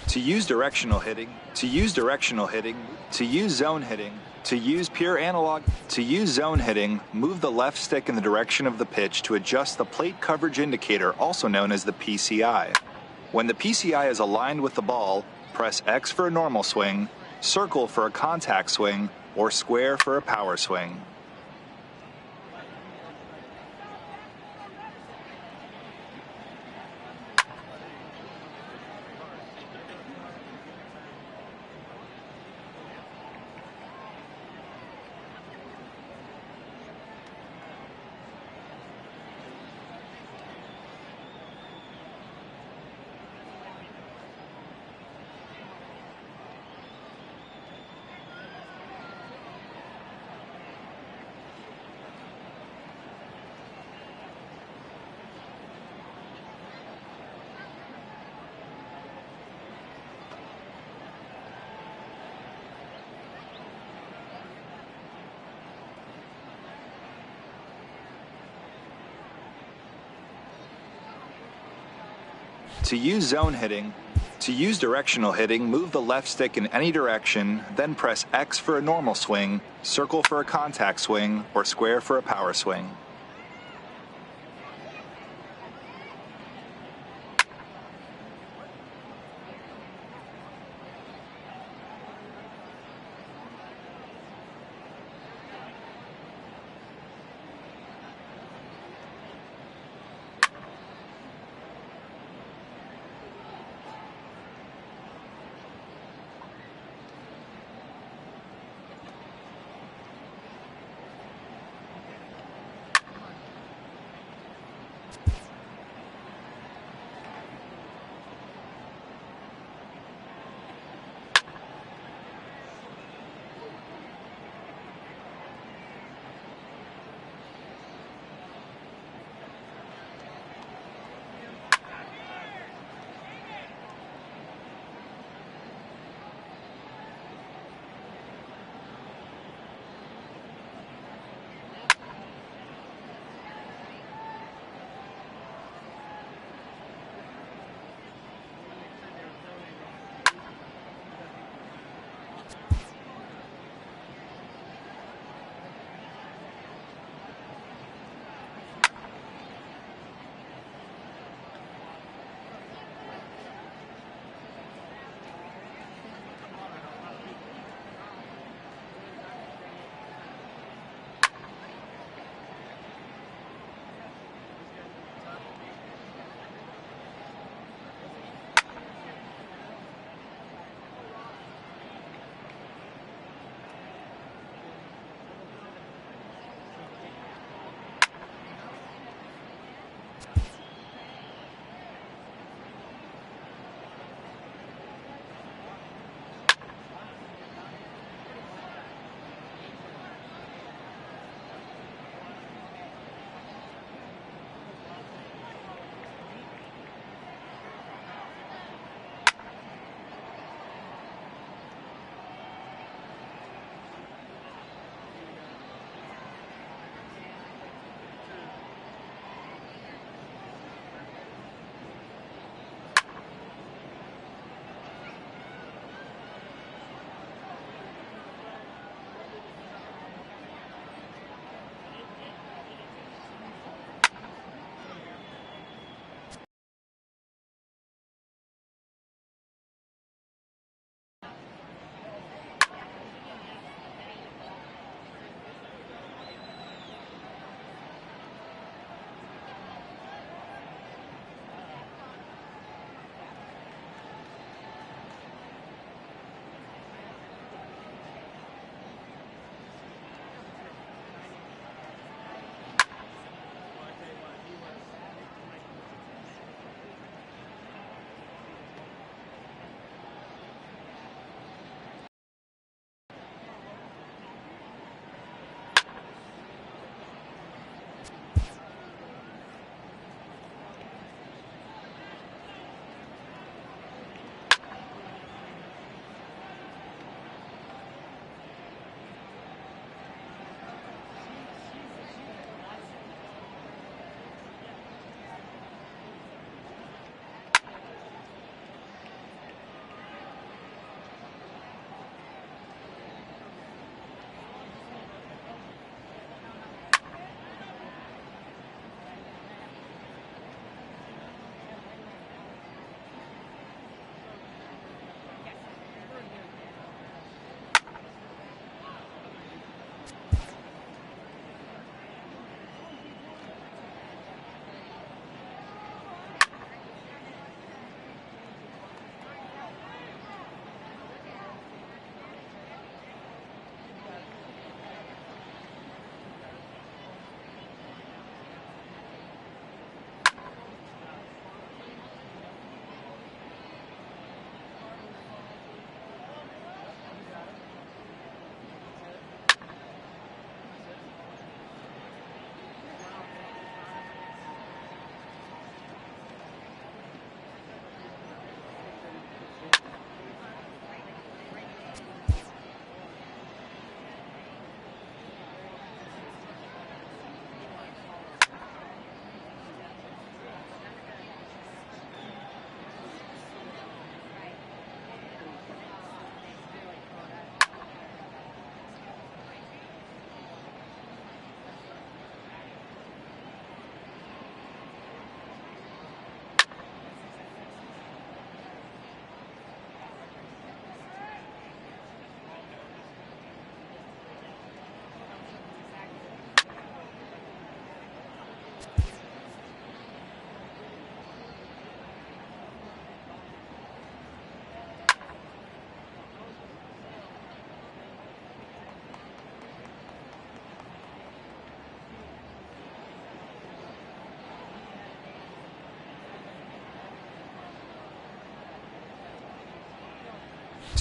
To use directional hitting, to use directional hitting, to use zone hitting, to use pure analog, to use zone hitting, move the left stick in the direction of the pitch to adjust the plate coverage indicator, also known as the PCI. When the PCI is aligned with the ball, press X for a normal swing, circle for a contact swing, or square for a power swing. To use zone hitting, to use directional hitting, move the left stick in any direction, then press X for a normal swing, circle for a contact swing, or square for a power swing.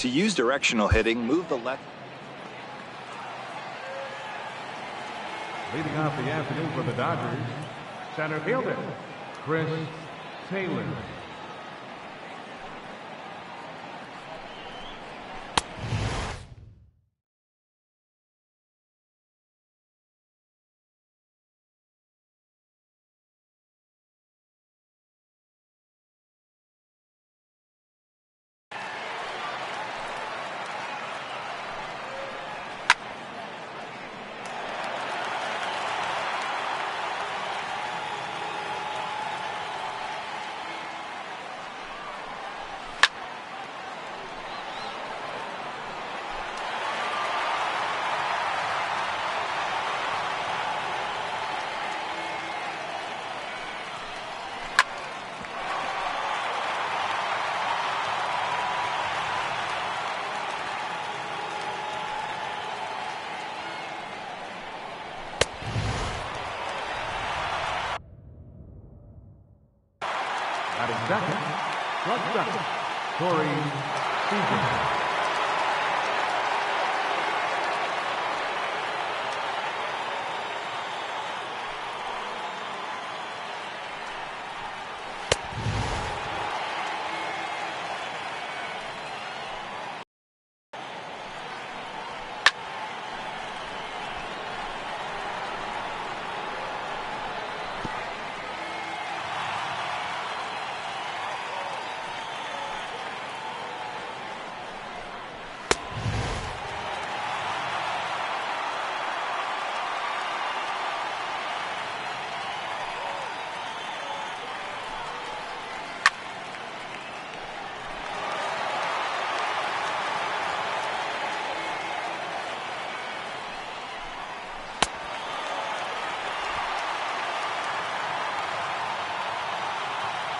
To use directional hitting, move the left. Leading off the afternoon for the Dodgers, center fielder, Chris Taylor. Batting second, shortstop, Corey Seager.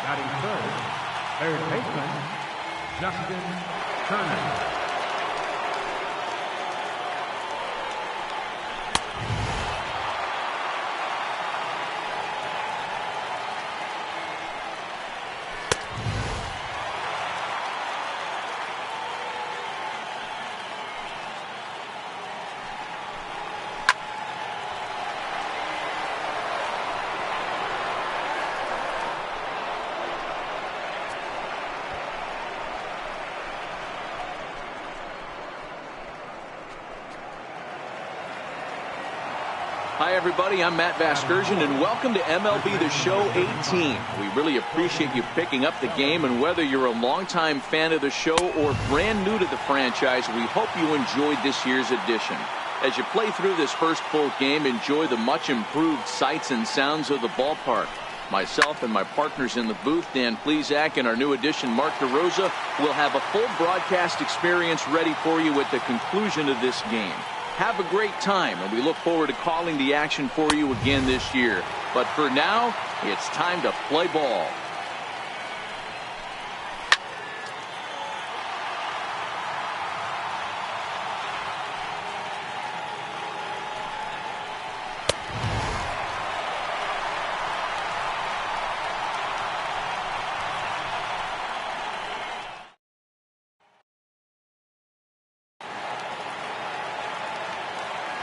Batting third baseman, Justin Turner. Hi, everybody. I'm Matt Vasgersian, and welcome to MLB The Show 18. We really appreciate you picking up the game, and whether you're a longtime fan of the show or brand new to the franchise, we hope you enjoyed this year's edition. As you play through this first full game, enjoy the much improved sights and sounds of the ballpark. Myself and my partners in the booth, Dan Plesac, and our new addition, Mark DeRosa, will have a full broadcast experience ready for you at the conclusion of this game. Have a great time, and we look forward to calling the action for you again this year. But for now, it's time to play ball.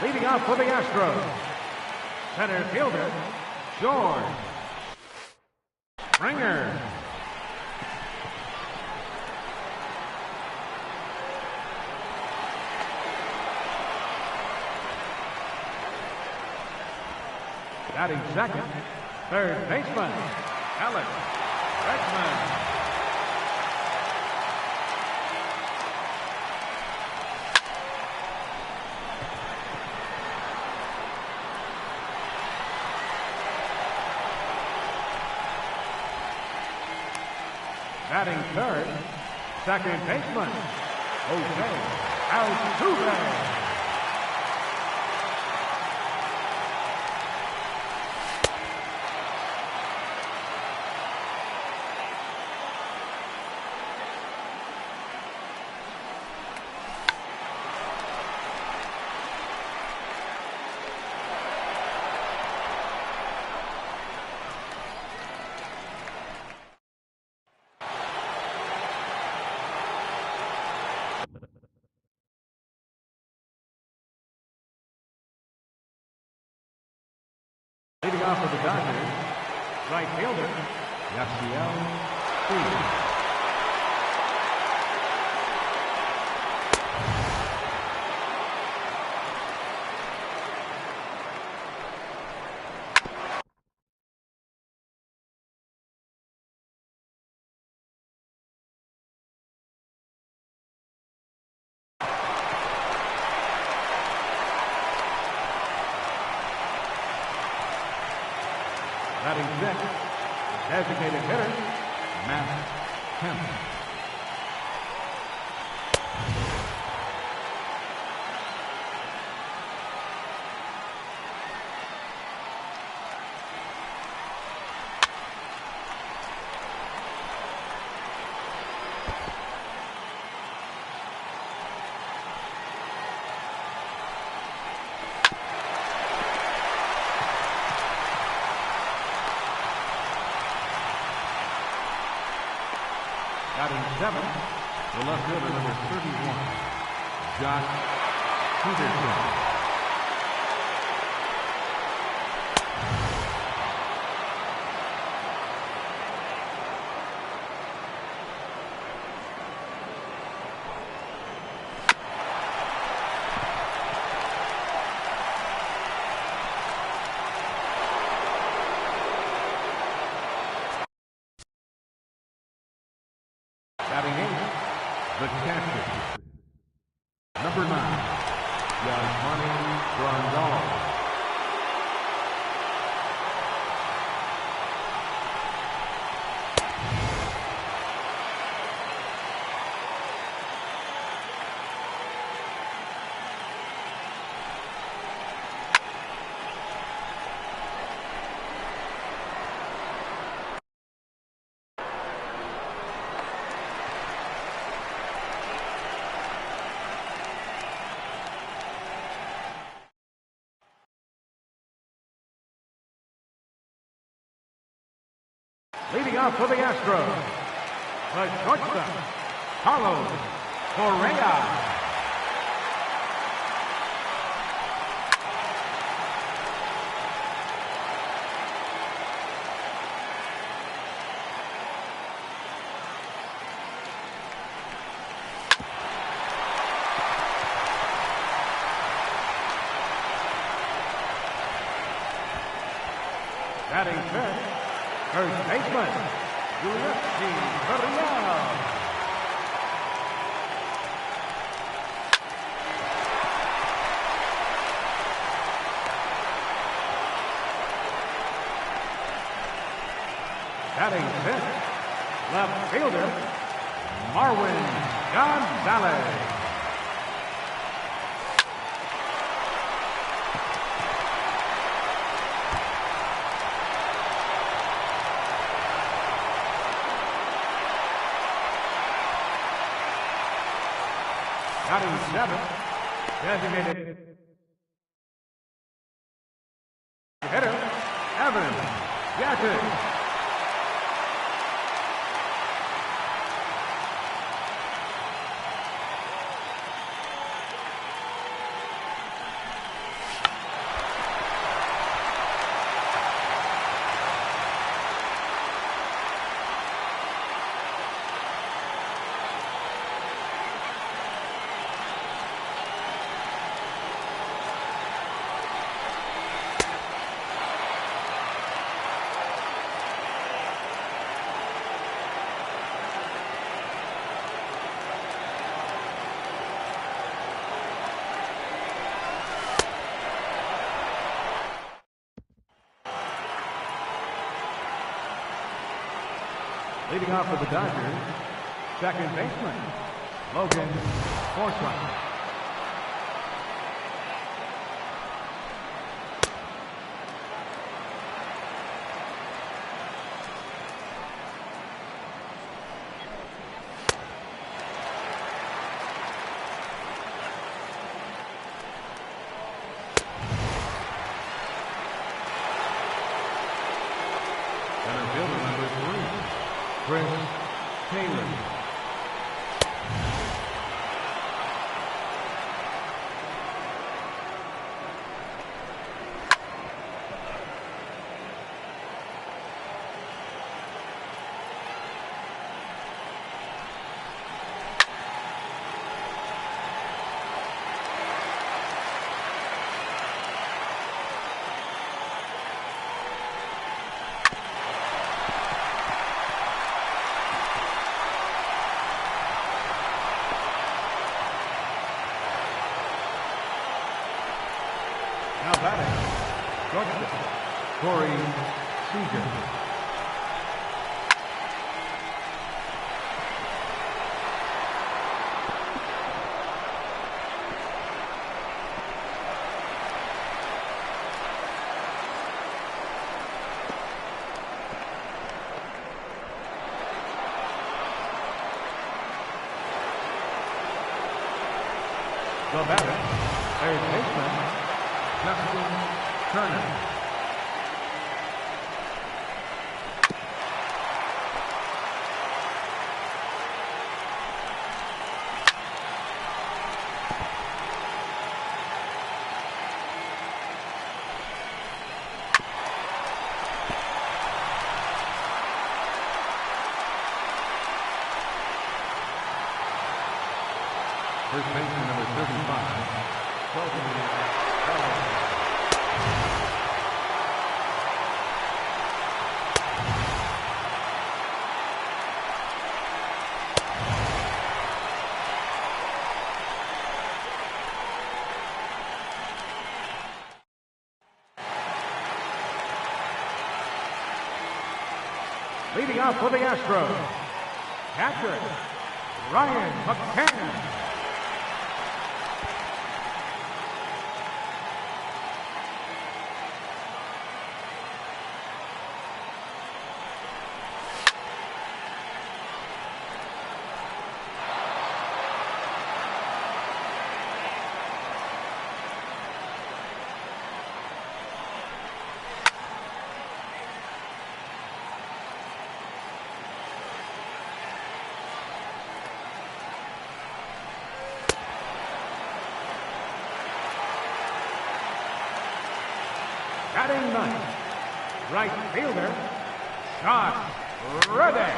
Leading off for the Astros, center fielder, George Springer. Batting second, third baseman, Alex Bregman. Batting third, second baseman, Jose Altuve. Leading off for the Dodgers, right fielder, Yasiel Puig. Batting sixth, designated hitter, Matt Kemp. Batting seventh, the left fielder, number 31, Josh Peterson. Batting eighth, the catcher, number 9, Yasmani Grandal. Leading off for the Astros, the shortstop, Carlos Correa. Batting fifth, first baseman, Giuseppe Ferriero. Batting fifth, left fielder, Marwin Gonzalez. Batting seventh, designated hitter, Evan Gattis. Leading off for the Dodgers, second baseman, Logan Forsythe. Center fielder number 3, Chris Taylor. Now batting, shortstop, Corey Seager. The batter, third baseman, Justin Turner. First baseman number 35, Colton Ellis. Leading off for the Astros, catcher Ryan McCann. Batting ninth, right fielder, Josh Reddick.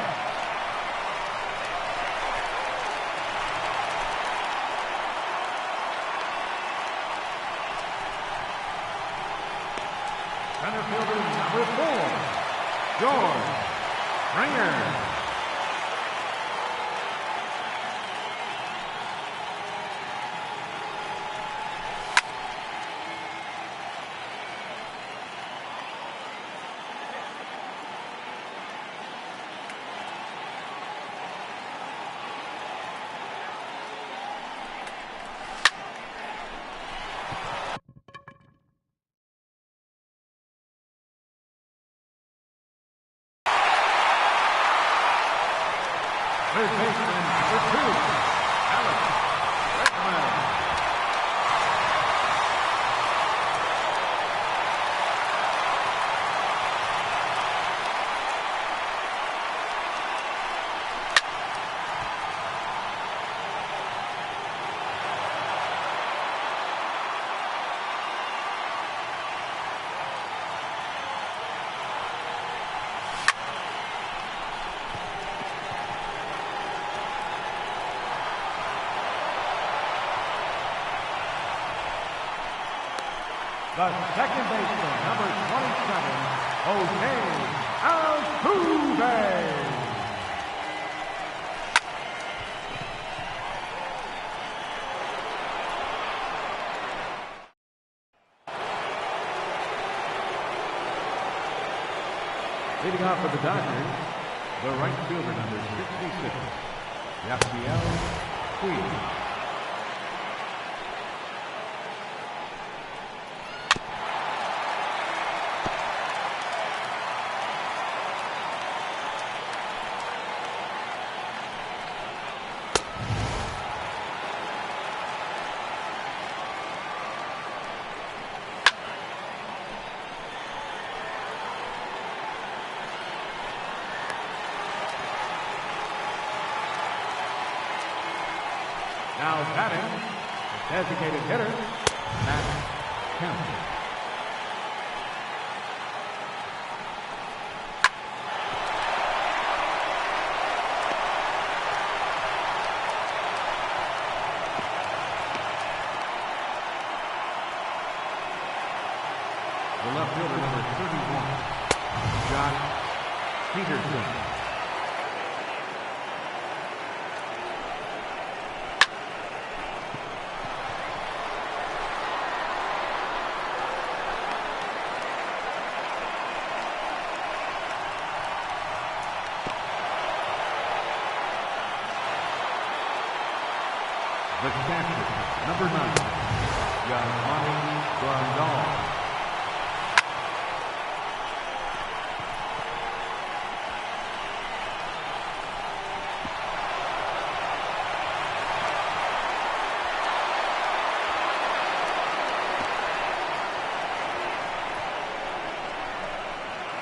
Center fielder number 4, George Springer. Third baseman number 2, Alex Redmond. The second baseman, number 27, Jose Altuve. Leading off for the Dodgers, the right fielder, number 66, Yasiel Puig. Now batting, the designated hitter, Matt Kemp. The left fielder, number 31, Josh Peterson. The catcher, number 9, Giovanni Grandal.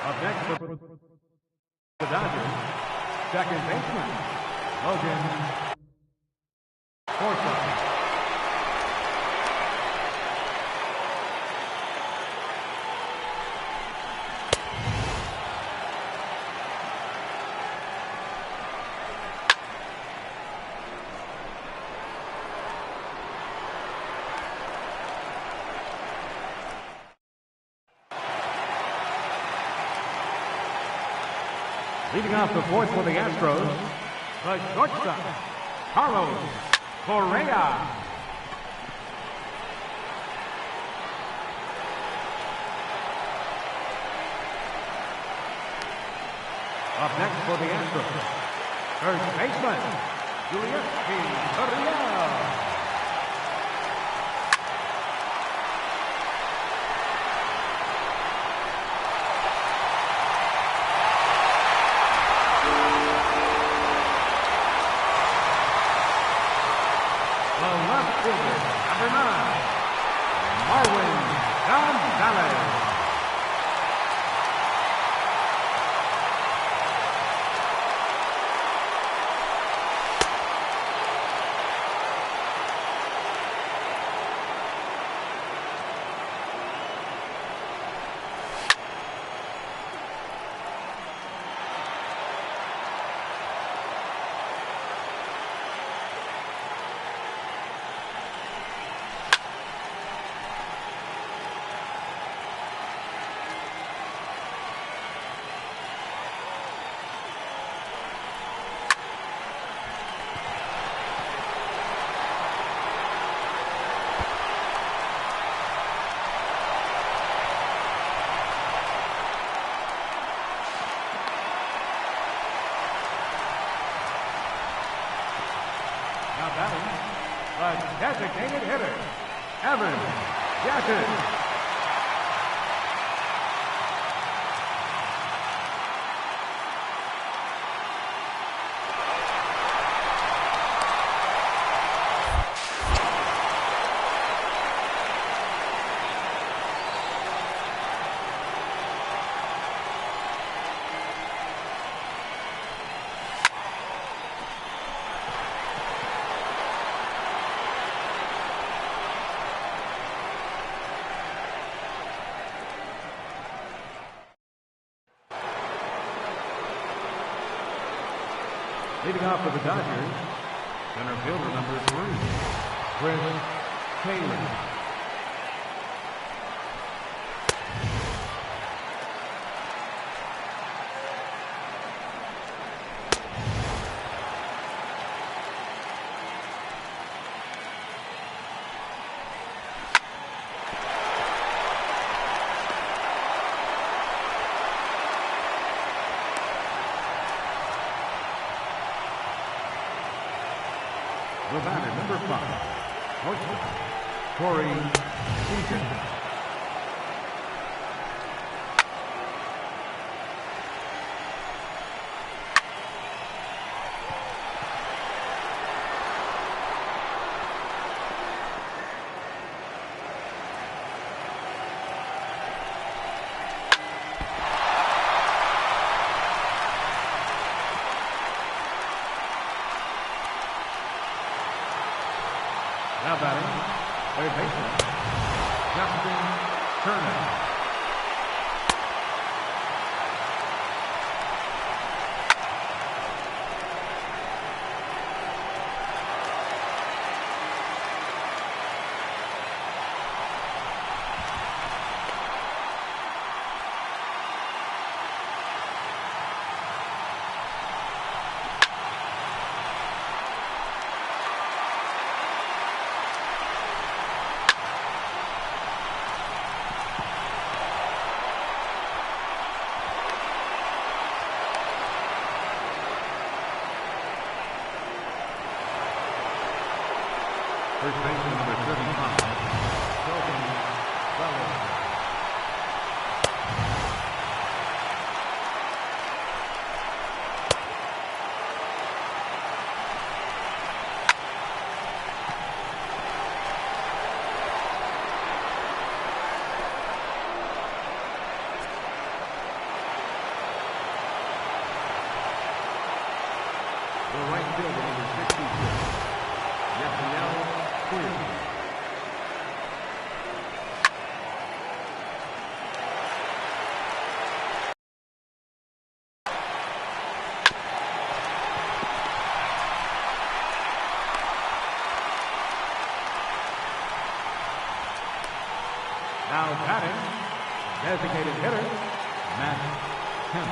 Up next for the Dodgers, second baseman, Logan Forsythe. Leading off the fourth for the Astros, the shortstop, Carlos Correa. Up next for the Astros, first baseman, Giuliani Correa. Number 9, Marwin Gonzalez. Now batting, the designated hitter, Evan Jackson. Leading off for the Dodgers, center fielder number 3, Chris Taylor. The batter, number 5, shortstop, Corey Seaton. Now batting, third baseman, Justin Turner. First baseman number 35, Shelton Wells. The right fielder number 62, Yasiel Quinn. Now batting, designated hitter, Matt Kemp.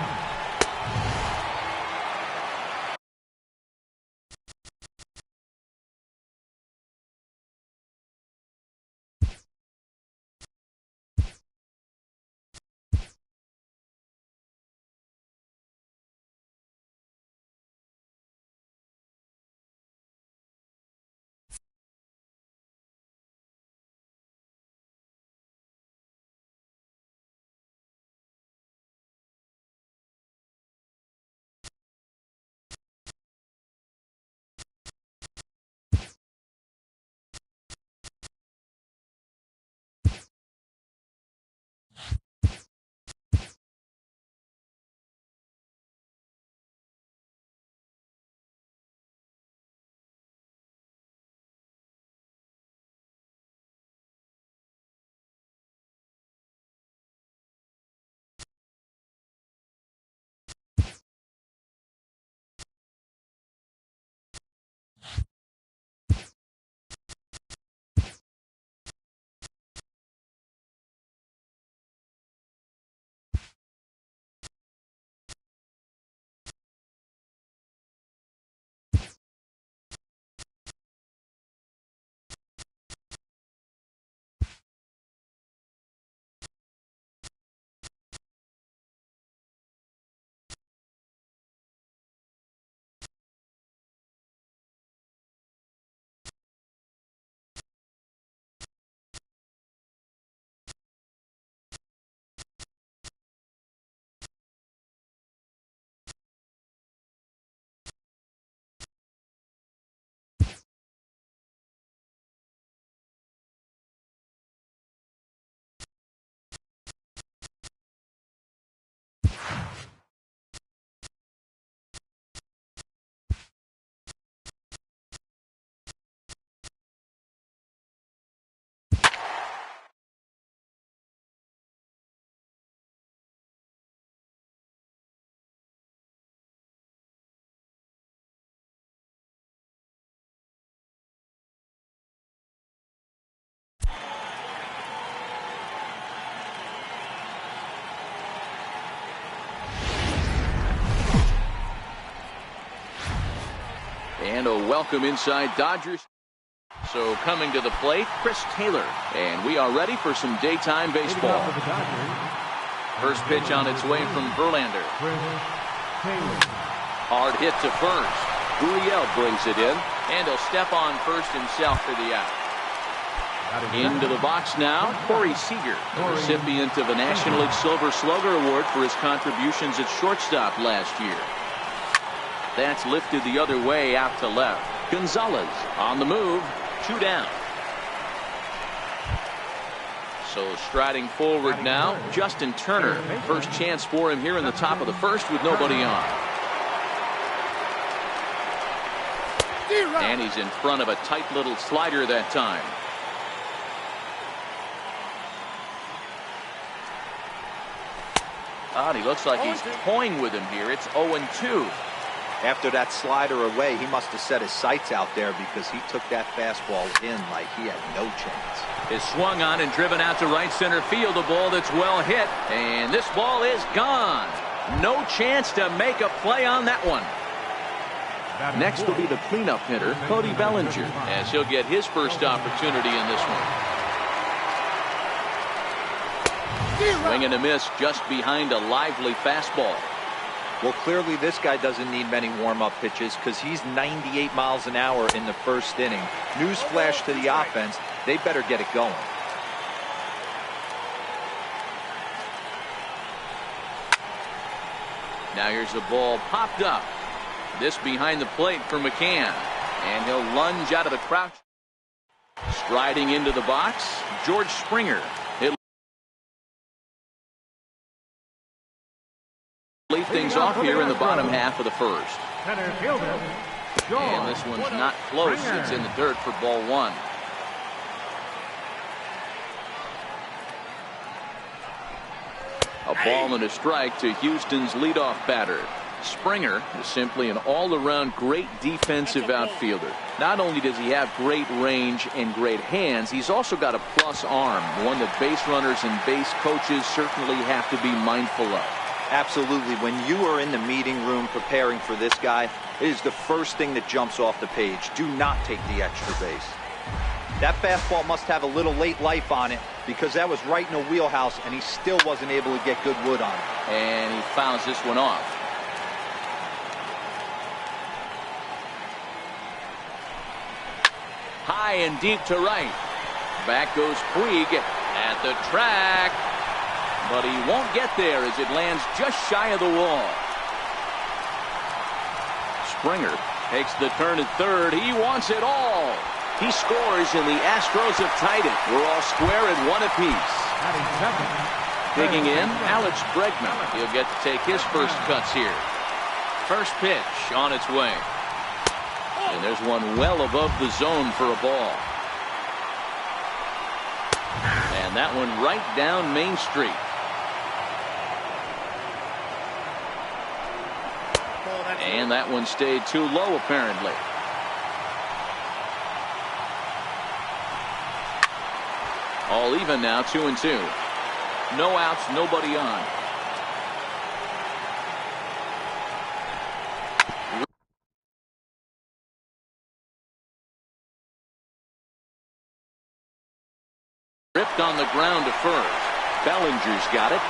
And a welcome inside Dodgers. So coming to the plate, Chris Taylor. And we are ready for some daytime baseball. First pitch on its way from Verlander. Hard hit to first. Gurriel brings it in. And he'll step on first himself for the out. Into the box now, Corey Seager, the recipient of a National League Silver Slugger Award for his contributions at shortstop last year. That's lifted the other way out to left. Gonzalez on the move. 2 down. So striding forward now, Justin Turner. First chance for him here in the top of the first with nobody on. And he's in front of a tight little slider that time. He looks like he's toying with him here. It's 0-2. After that slider away, he must have set his sights out there because he took that fastball in like he had no chance. Is swung on and driven out to right center field. A ball that's well hit. And this ball is gone. No chance to make a play on that one. Next will be the cleanup hitter, Cody Bellinger, as he'll get his first opportunity in this one. Swing and a miss just behind a lively fastball. Well, clearly this guy doesn't need many warm-up pitches because he's 98 miles an hour in the first inning. Newsflash to the offense, they better get it going. Now here's the ball popped up. This behind the plate for McCann. And he'll lunge out of the crouch. Striding into the box, George Springer. He'll lead things off here in the bottom half of the first. Center fielder, And this one's not close. It's in the dirt for ball one. A ball and a strike to Houston's leadoff batter. Springer is simply an all-around great defensive outfielder. Not only does he have great range and great hands, he's also got a plus arm, one that base runners and base coaches certainly have to be mindful of. Absolutely. When you are in the meeting room preparing for this guy, it is the first thing that jumps off the page. Do not take the extra base. That fastball must have a little late life on it because that was right in the wheelhouse and he still wasn't able to get good wood on it. And he fouls this one off. High and deep to right. Back goes Puig at the track. But he won't get there as it lands just shy of the wall. Springer takes the turn at third. He wants it all. He scores and the Astros have tied it. We're all square at one apiece. Digging in, Alex Bregman. He'll get to take his first cuts here. First pitch on its way. And there's one well above the zone for a ball. And that one right down Main Street. And that one stayed too low apparently. All even now, 2-2. No outs, nobody on. Ripped on the ground to first. Bellinger's got it.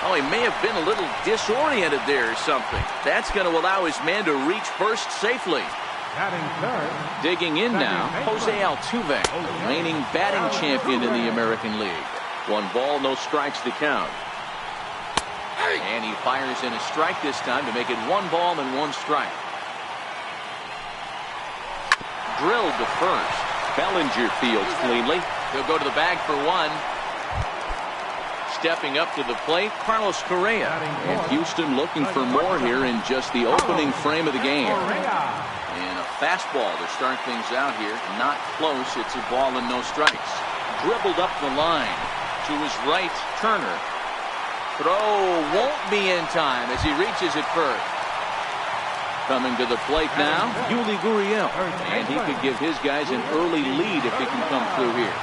Oh, he may have been a little disoriented there or something. That's going to allow his man to reach first safely. Digging in now, Jose Altuve, the reigning batting champion in the American League. 1 ball, no strikes to count. And he fires in a strike this time to make it 1 ball and 1 strike. Drilled to first. Bellinger fields cleanly. He'll go to the bag for 1. Stepping up to the plate, Carlos Correa. And Houston looking for more here in just the opening frame of the game. And a fastball to start things out here. Not close. It's a ball and no strikes. Dribbled up the line to his right, Turner. Throw won't be in time as he reaches it first. Coming to the plate now, Yuli Gurriel. And he could give his guys an early lead if he can come through here.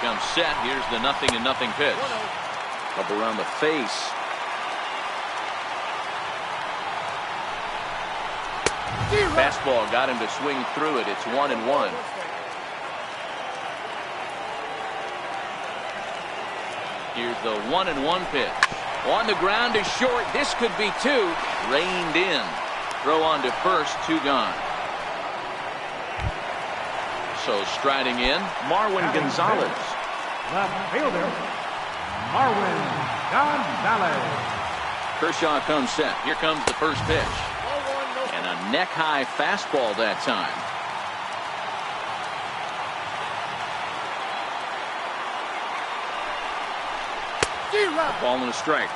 Comes set. Here's the 0-0 pitch. Up around the face. Fastball got him to swing through it. It's 1-1. Here's the 1-1 pitch. On the ground is short. This could be 2. Reined in. Throw on to first. 2 gone. So striding in, Marwin Gonzalez. Left fielder, Marwin Gonzalez. Kershaw comes set. Here comes the first pitch. And a neck-high fastball that time. A ball and a strike.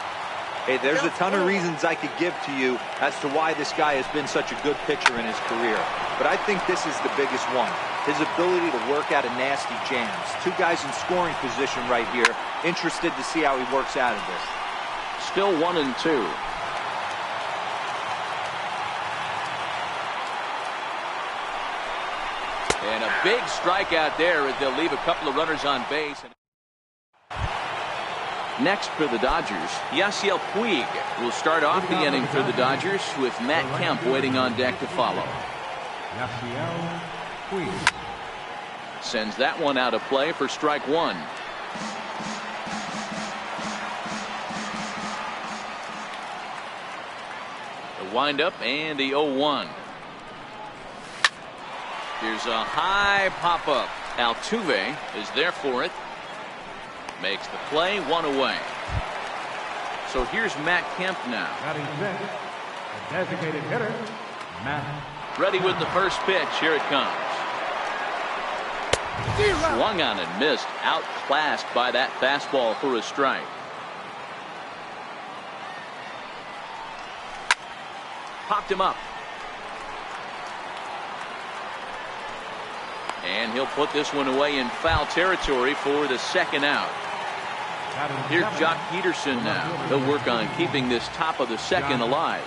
Hey, there's a ton of reasons I could give to you as to why this guy has been such a good pitcher in his career. But I think this is the biggest one. His ability to work out of nasty jams. 2 guys in scoring position right here. Interested to see how he works out of this. Still 1-2. And a big strikeout there as they'll leave a couple of runners on base. Next for the Dodgers, Yasiel Puig will start off the inning for the Dodgers with Matt Kemp waiting on deck to follow. Yasiel Puig. Sends that one out of play for strike 1. windup and the 0-1. Here's a high pop-up. Altuve is there for it. Makes the play, 1 away. So here's Matt Kemp now. Batting sixth, the designated hitter, Matt. Ready with the first pitch. Here it comes. Swung on and missed. Outclassed by that fastball for a strike. Popped him up. And he'll put this one away in foul territory for the second out. Here's Jock Peterson now. He'll work on keeping this top of the second alive.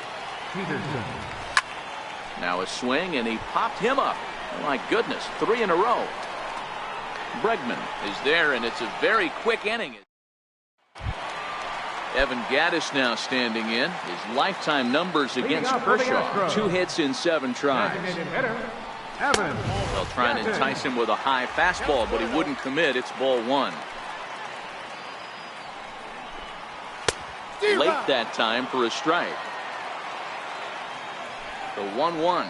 Now a swing, and he popped him up. Oh my goodness, 3 in a row. Bregman is there, and it's a very quick inning. Evan Gattis now standing in. His lifetime numbers against Kershaw. 2 hits in 7 tries. They'll try and entice him with a high fastball, but he wouldn't commit. It's ball 1. Late that time for a strike. The 1-1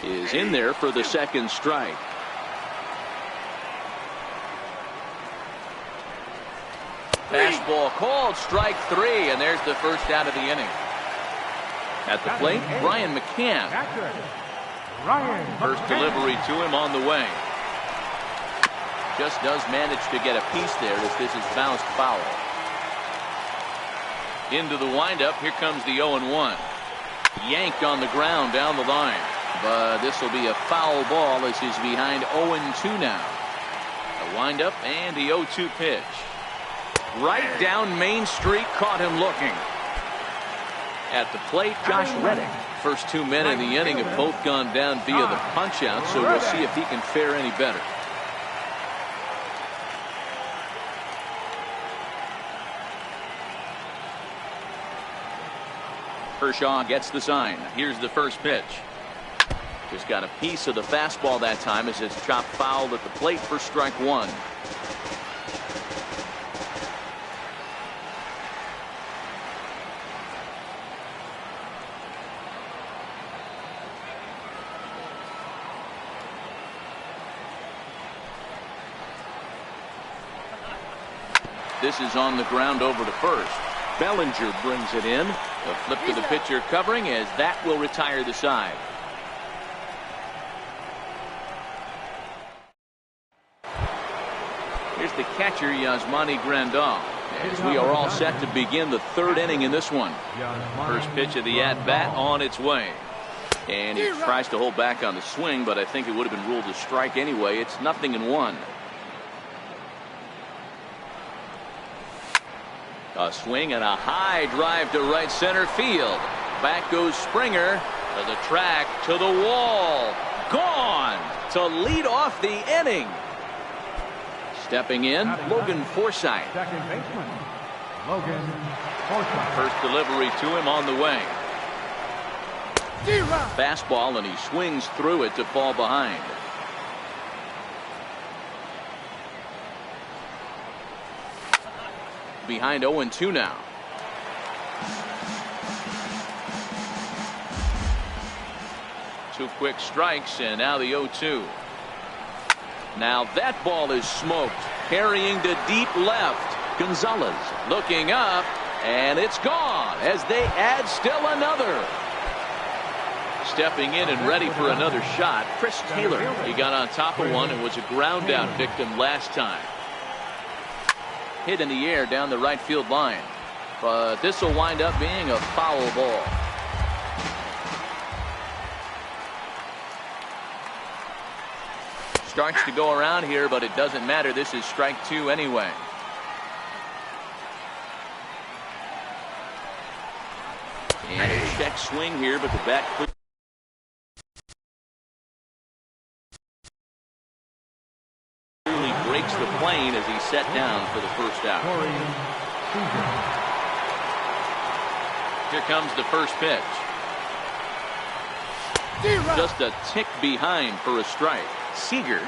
is in there for the second strike. Fastball called, strike 3, and there's the first out of the inning. At the plate, Brian McCann. First delivery to him on the way. Just does manage to get a piece there as this is bounced foul. Into the windup, here comes the 0-1. Yanked on the ground down the line. But this will be a foul ball as he's behind 0-2 now. A windup and the 0-2 pitch. Right down Main Street, caught him looking. At the plate, Josh Reddick. First 2 men in the inning have both gone down via the punch out, so we'll see if he can fare any better. Kershaw gets the sign. Here's the first pitch. Just got a piece of the fastball that time as it's chopped foul at the plate for strike 1. This is on the ground over to first. Bellinger brings it in. A flip to the pitcher covering as that will retire the side. Here's the catcher, Yasmani Grandal, as we are all set to begin the 3rd inning in this one. First pitch of the at-bat on its way. And he tries to hold back on the swing, but I think it would have been ruled a strike anyway. It's 0-1. A swing and a high drive to right center field. Back goes Springer to the track, to the wall. Gone to lead off the inning. Stepping in, Logan Forsythe. Second baseman, Logan Forsythe. First delivery to him on the way. Fastball, and he swings through it to fall behind. Behind 0-2 now. Two quick strikes, and now the 0-2. Now that ball is smoked. Carrying to deep left. Gonzalez looking up, and it's gone as they add still another. Stepping in and ready for another shot, Chris Taylor. He got on top of one and was a ground out victim last time. Hit in the air down the right field line, but this will wind up being a foul ball. Starts to go around here, but it doesn't matter. This is strike 2 anyway. And a check swing here, but the bat clearly breaks the plane as he's set down for the first out. Here comes the first pitch. Just a tick behind for a strike. Seager,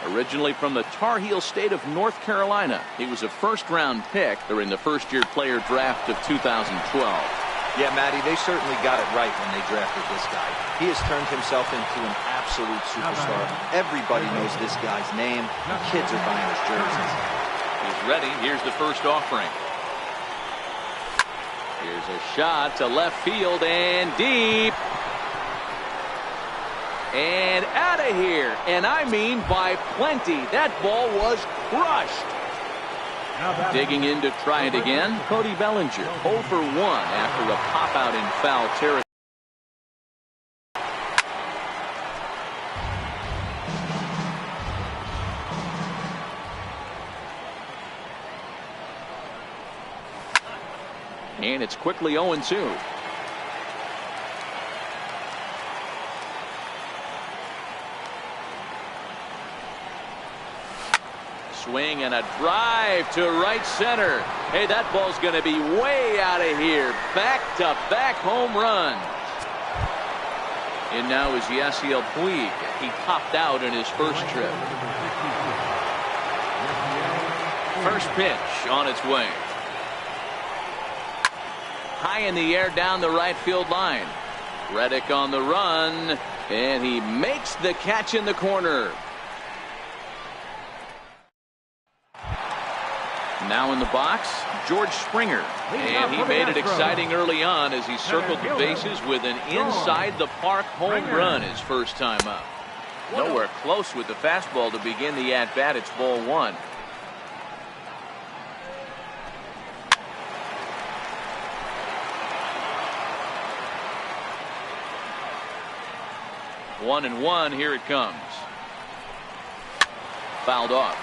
originally from the Tar Heel state of North Carolina. He was a first-round pick during the first-year player draft of 2012. Yeah, Matty, they certainly got it right when they drafted this guy. He has turned himself into an absolute superstar. Everybody knows this guy's name. The kids are buying his jerseys. He's ready. Here's the first offering. Here's a shot to left field and deep. And out of here. And I mean by plenty. That ball was crushed. Digging in to try it again, Cody Bellinger, 0 for 1 after a pop-out in foul territory. And it's quickly 0-2. Swing and a drive to right center. Hey, that ball's going to be way out of here. Back-to-back home run. And now is Yasiel Puig. He popped out in his first trip. First pitch on its way. High in the air down the right field line. Reddick on the run, and he makes the catch in the corner. Now in the box, George Springer. And he made it exciting early on as he circled the bases with an inside-the-park home run his first time up. Nowhere close with the fastball to begin the at-bat. It's ball 1. One and one, here it comes. Fouled off.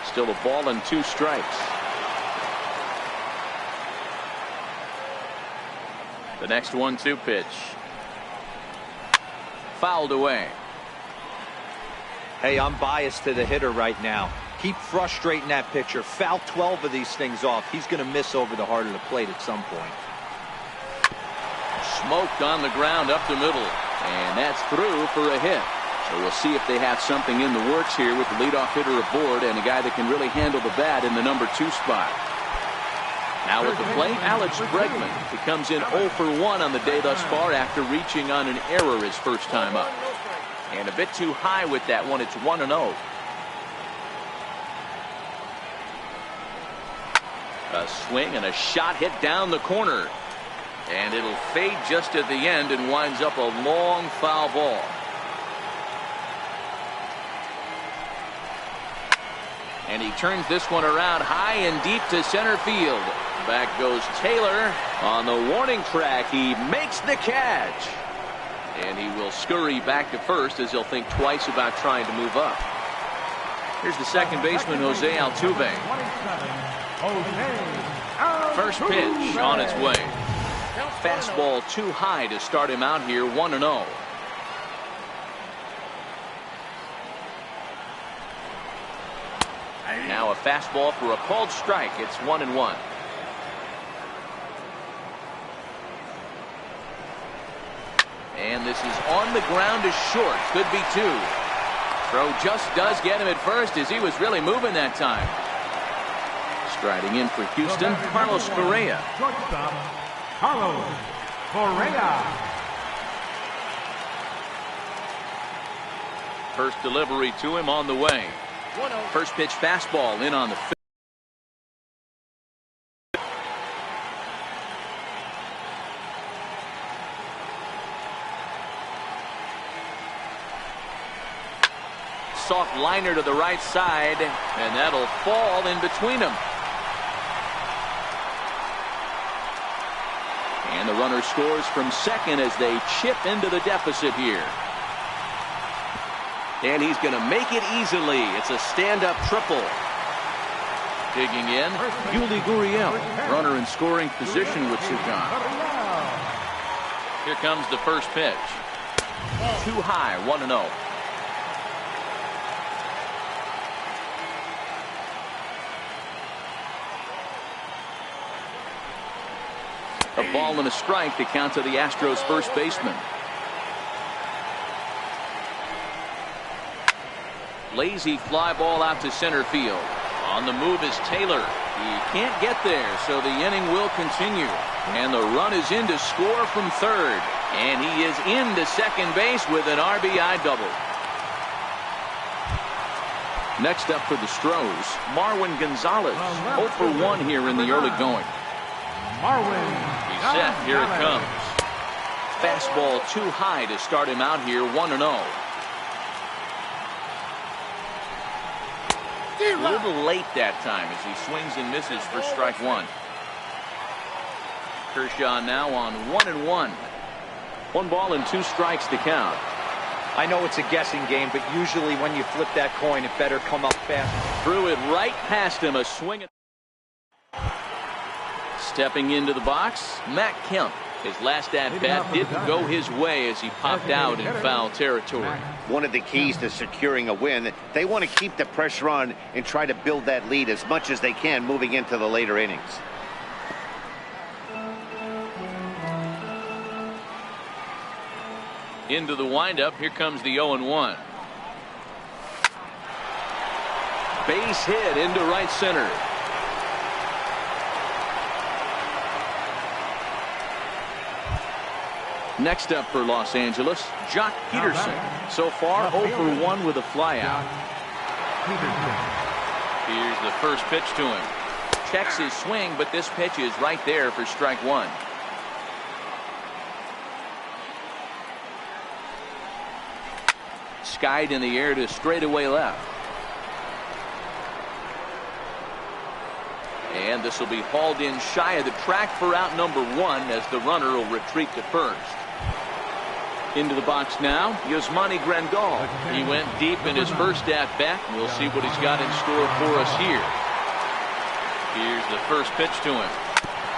Still a ball and 2 strikes. The next 1-2 pitch. Fouled away. Hey, I'm biased to the hitter right now. Keep frustrating that pitcher. Foul 12 of these things off. He's going to miss over the heart of the plate at some point. Smoked on the ground up the middle. And that's through for a hit. So we'll see if they have something in the works here with the leadoff hitter aboard and a guy that can really handle the bat in the number 2 spot. Now at the plate, Alex Bregman. He comes in 0 for 1 on the day thus far after reaching on an error his first time up. And a bit too high with that one. It's 1-0. A swing and a shot hit down the corner. And it'll fade just at the end and winds up a long foul ball. And he turns this one around high and deep to center field. Back goes Taylor on the warning track. He makes the catch. And he will scurry back to first as he'll think twice about trying to move up. Here's the second baseman, Jose Altuve. First pitch on its way. Fastball too high to start him out here, 1-0. Now a fastball for a called strike. It's 1-1. And this is on the ground to short. Could be 2. Throw just does get him at first as he was really moving that time. Striding in for Houston, Carlos Correa. Shortstop, Carlos Correa. First delivery to him on the way. First pitch fastball in on the fifth. Soft liner to the right side, and that'll fall in between them. And the runner scores from second as they chip into the deficit here. And he's going to make it easily. It's a stand-up triple. Digging in, Yuli Gurriel, runner in scoring position with Sugan. Here comes the first pitch. Too high, 1-0. A ball and a strike to count to the Astros first baseman. Lazy fly ball out to center field. On the move is Taylor. He can't get there, so the inning will continue. And the run is in to score from third. And he is into second base with an RBI double. Next up for the Stros, Marwin Gonzalez. 0 for 1 here in the early going. He's set. Here it comes. Fastball too high to start him out here 1-0. A little late that time as he swings and misses for strike one. Kershaw now on 1-1. 1 ball and 2 strikes to count. I know it's a guessing game, but usually when you flip that coin, it better come up fast. Threw it right past him. A swing. Stepping into the box, Matt Kemp. His last at-bat didn't go his way as he popped out in foul territory. One of the keys to securing a win, they want to keep the pressure on and try to build that lead as much as they can moving into the later innings. Into the windup, here comes the 0-1. Base hit into right center. Next up for Los Angeles, Jock Peterson. So far 0 for 1 with a flyout. Here's the first pitch to him. Checks his swing, but this pitch is right there for strike one. Skied in the air to straightaway left. And this will be hauled in shy of the track for out number 1 as the runner will retreat to first. Into the box now, Yasmani Grandal. He went deep in his first at-bat. We'll see what he's got in store for us here. Here's the first pitch to him.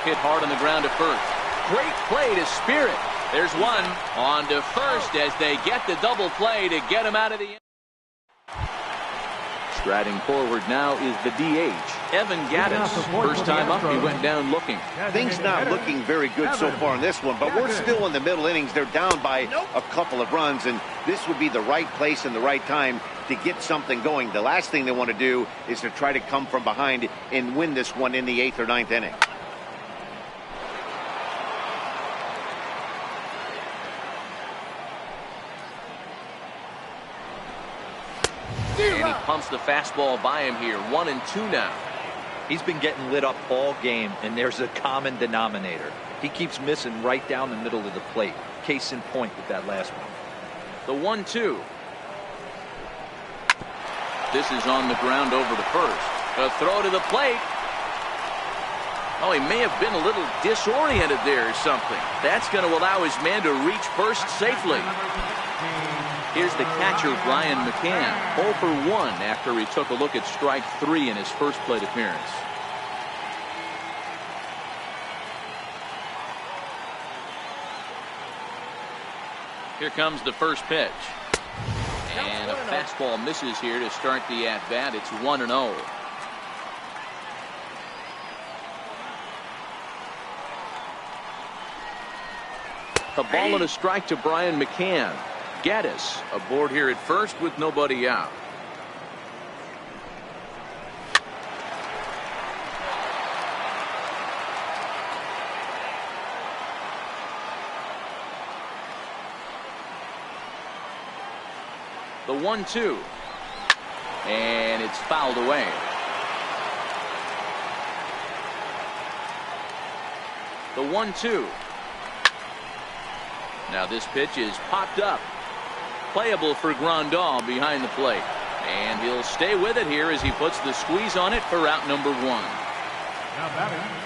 Hit hard on the ground to first. Great play to spear it. There's one on to first as they get the double play to get him out of the inning. Striding forward now is the DH, Evan Gattis. First time up, he went down looking. Things not looking very good so far in this one, but we're still in the middle innings. They're down by a couple of runs, and this would be the right place and the right time to get something going. The last thing they want to do is to try to come from behind and win this one in the 8th or 9th inning. And he pumps the fastball by him here. 1-2 now. He's been getting lit up all game, and there's a common denominator. He keeps missing right down the middle of the plate. Case in point with that last one. The 1-2. This is on the ground over to first. A throw to the plate. Oh, he may have been a little disoriented there or something. That's going to allow his man to reach first safely. Here's the catcher, Brian McCann, 0 for 1 after he took a look at strike 3 in his first plate appearance. Here comes the first pitch. And a fastball misses here to start the at-bat. It's 1-0. A ball and a strike to Brian McCann. Gattis aboard here at first with nobody out. The 1-2. And it's fouled away. The 1-2. Now this pitch is popped up. Playable for Grandal behind the plate. And he'll stay with it here as he puts the squeeze on it for out number 1.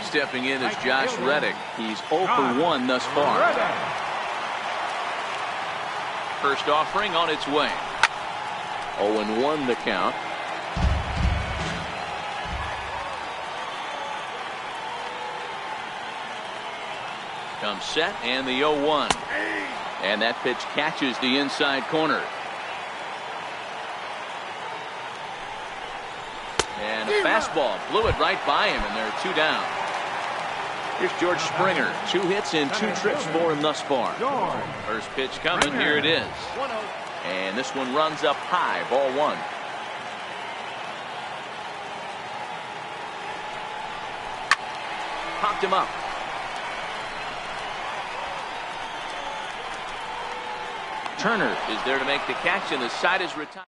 Stepping in is Josh Reddick. He's 0 for 1 thus far. First offering on its way. 0-1 the count. Comes set and the 0-1. And that pitch catches the inside corner. And a fastball blew it right by him, and there are 2 down. Here's George Springer. 2 hits and 2 trips for him thus far. First pitch coming. Here it is. And this one runs up high. Ball 1. Popped him up. Turner is there to make the catch, and the side is retired.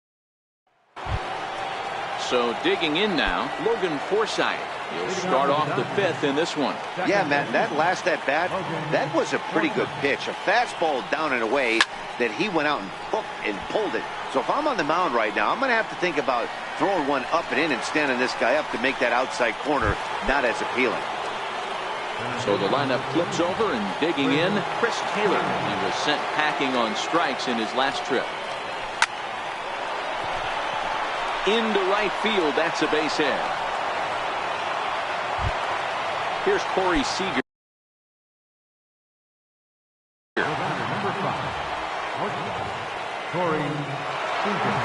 So digging in now, Logan Forsythe. He'll start off the 5th in this one. Yeah, Matt, that last at-bat, that was a pretty good pitch. A fastball down and away that he went out and hooked and pulled it. So if I'm on the mound right now, I'm going to have to think about throwing one up and in and standing this guy up to make that outside corner not as appealing. So the lineup flips over, and digging in, Chris Taylor. He was sent packing on strikes in his last trip. Into right field, that's a base hit. Here's Corey Seager. Number 5. Corey Seager.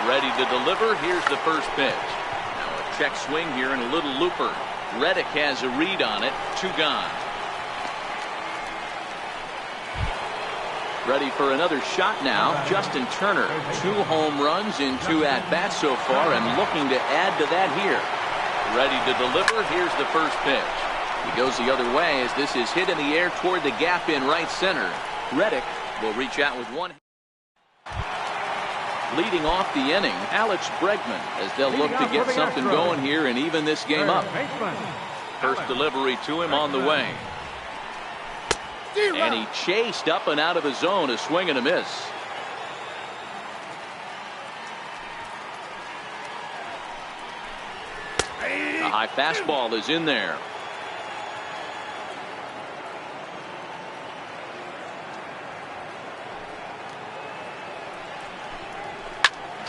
Ready to deliver. Here's the first pitch. Now a check swing here and a little looper. Reddick has a read on it. 2 gone. Ready for another shot now. Justin Turner. 2 home runs in 2 at-bats so far, and looking to add to that here. Ready to deliver. Here's the first pitch. He goes the other way as this is hit in the air toward the gap in right center. Reddick will reach out with 1. Leading off the inning, Alex Bregman, as they'll look to get something going here and even this game up. First delivery to him on the way. And he chased up and out of the zone, a swing and a miss. A high fastball is in there.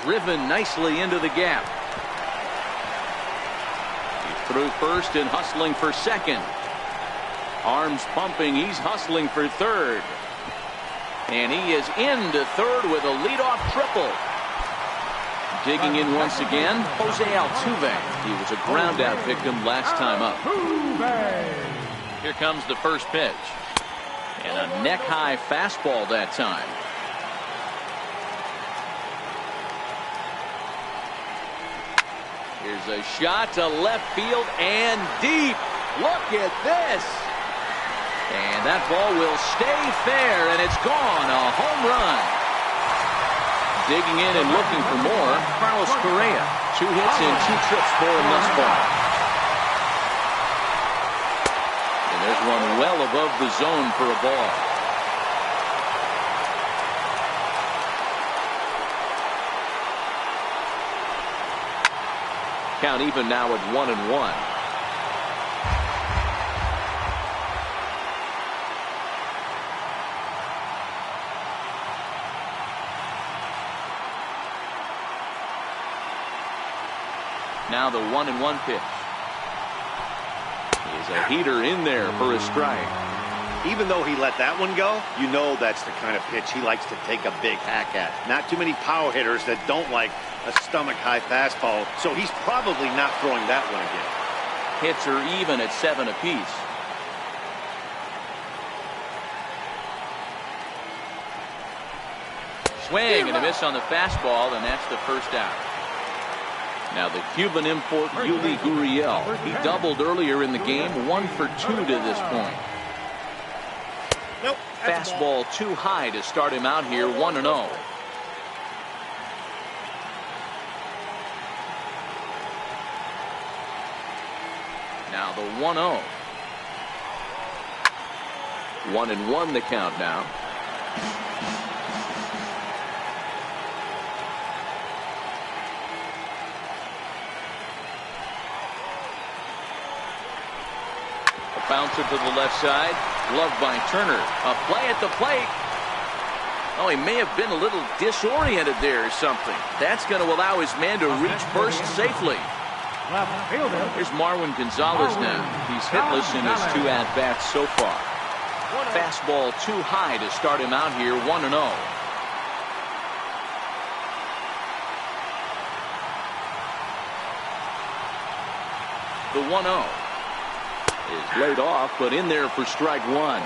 Driven nicely into the gap. He's through first and hustling for second. Arms pumping. He's hustling for third. And he is into third with a leadoff triple. Digging in once again, Jose Altuve. He was a ground out victim last time up. Here comes the first pitch. And a neck high fastball that time. Here's a shot to left field and deep. Look at this. And that ball will stay fair, and it's gone. A home run. Digging in and looking for more, Carlos Correa. 2 hits and 2 trips for him thus far. And there's one well above the zone for a ball. Count even now at 1-1. Now the 1-1 pitch. Is a heater in there for a strike. Even though he let that one go, you know that's the kind of pitch he likes to take a big hack at. Not too many power hitters that don't like a stomach-high fastball, so he's probably not throwing that one again. Hits are even at 7 apiece. Swing and a miss on the fastball, and that's the first out. Now the Cuban import Yuli Gurriel. He doubled earlier in the game, 1 for 2 to this point. Nope. Fastball too high to start him out here, 1-0. Now the 1-0. 1-1 the count now. A bouncer to the left side. Gloved by Turner. A play at the plate. Oh, he may have been a little disoriented there or something. That's going to allow his man to reach first safely. Here's Marwin Gonzalez now. He's hitless in his 2 at-bats so far. Fastball too high to start him out here, 1-0. The 1-0. is laid off, but in there for strike one.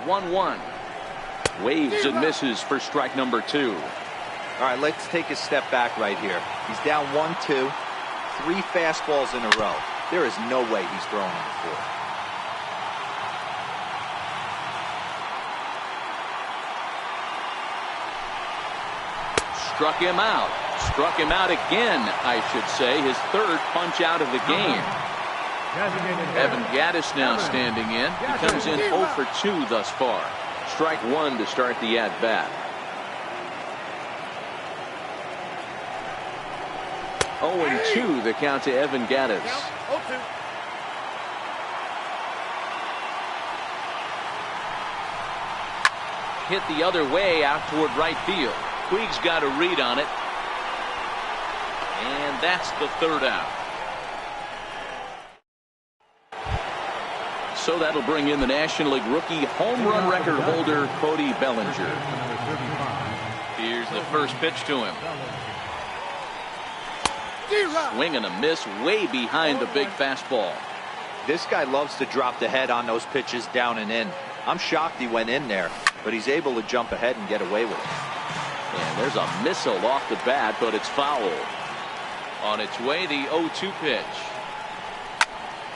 A 1-1. Waves and misses for strike number two. All right, let's take a step back right here. He's down 1-2, 3 fastballs in a row. There is no way he's throwing on the floor. Struck him out. Struck him out again, I should say. His third punch out of the game. Evan Gattis now standing in. He comes in 0 for 2 thus far. Strike one to start the at-bat. 0-2 the count to Evan Gattis. Hit the other way out toward right field. Puig's got a read on it. And that's the third out. So that'll bring in the National League rookie home run record holder Cody Bellinger. Here's the first pitch to him. Swing and a miss way behind the big fastball. This guy loves to drop the head on those pitches down and in. I'm shocked he went in there, but he's able to jump ahead and get away with it. And there's a missile off the bat, but it's foul. On its way, the 0-2 pitch.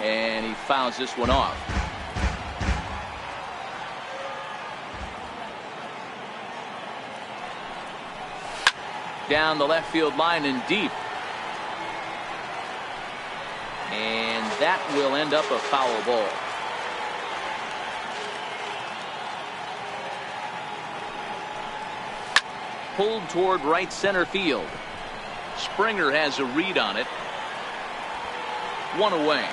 And he fouls this one off. Down the left field line and deep. And that will end up a foul ball. Pulled toward right center field. Springer has a read on it. One away.